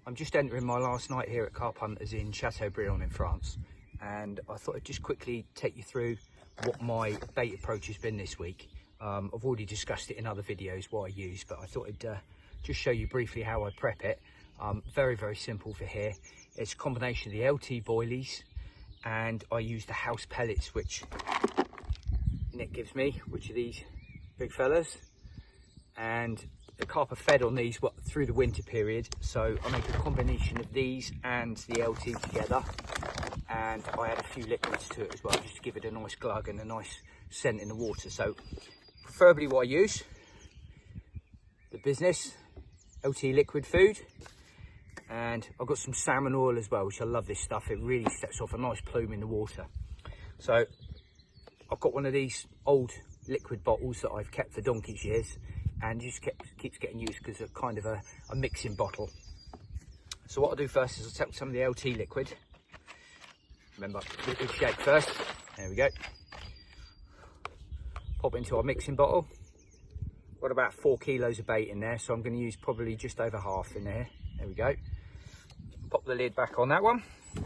I'm just entering my last night here at Carp Hunters in Chateaubriand in France, and I thought I'd just quickly take you through what my bait approach has been this week. I've already discussed it in other videos what I use, but I thought I'd just show you briefly how I prep it. Very, very simple for here. It's a combination of the LT boilies, and I use the house pellets which Nick gives me, which are these big fellas, and the carp are fed on these through the winter period, so I make a combination of these and the LT together, and I add a few liquids to it as well, just to give it a nice glug and a nice scent in the water. So preferably what I use, the business LT liquid food, and I've got some salmon oil as well, which I love this stuff. It really sets off a nice plume in the water. So I've got one of these old liquid bottles that I've kept for donkey's years, and just keeps getting used because it's kind of a mixing bottle. So what I'll do first is I'll take some of the LT liquid. Remember, liquid shake first. There we go. Pop it into our mixing bottle. Got about 4 kilos of bait in there, so I'm going to use probably just over half in there. There we go. Pop the lid back on that one. There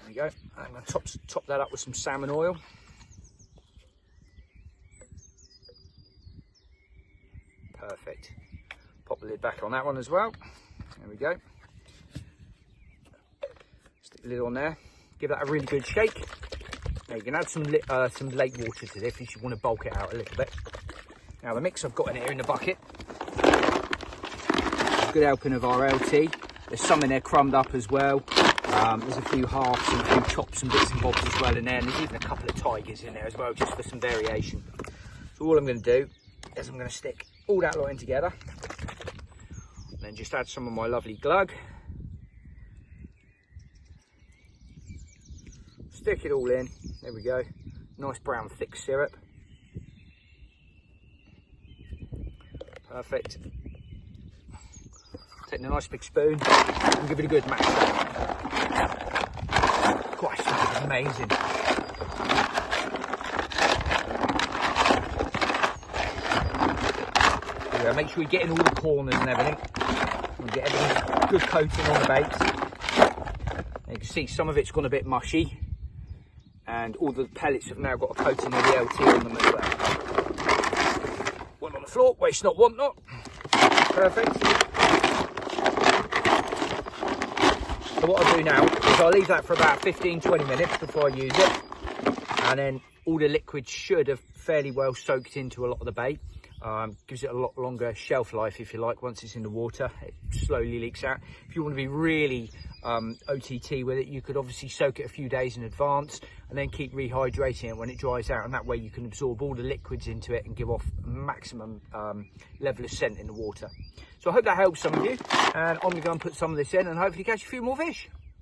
we go. I'm going to top that up with some salmon oil. Perfect. Pop the lid back on that one as well. There we go. Stick the lid on there. Give that a really good shake. Now you can add some lake water to this if you want to bulk it out a little bit. Now the mix I've got in here in the bucket, a good helping of our LT. There's some in there crumbed up as well. There's a few halves and a few chops and bits and bobs as well in there, and there's even a couple of tigers in there as well, just for some variation. So all I'm going to do is I'm going to stick all that lot in together, and then just add some of my lovely glug. Stick it all in. There we go. Nice brown thick syrup. Perfect. Take a nice big spoon and give it a good mash. Gosh, that is amazing. Yeah, make sure you get in all the corners and everything. And get everything good coating on the bait. You can see some of it's gone a bit mushy, and all the pellets have now got a coating of the LT on them as well. One on the floor, waste not, want not. Perfect. So what I'll do now is I'll leave that for about 15-20 minutes before I use it, and then all the liquid should have fairly well soaked into a lot of the bait. Gives it a lot longer shelf life, if you like. Once it's in the water, it slowly leaks out. If you want to be really OTT with it, you could obviously soak it a few days in advance and then keep rehydrating it when it dries out, and that way you can absorb all the liquids into it and give off a maximum level of scent in the water. So I hope that helps some of you, and I'm going to go and put some of this in and hopefully catch a few more fish.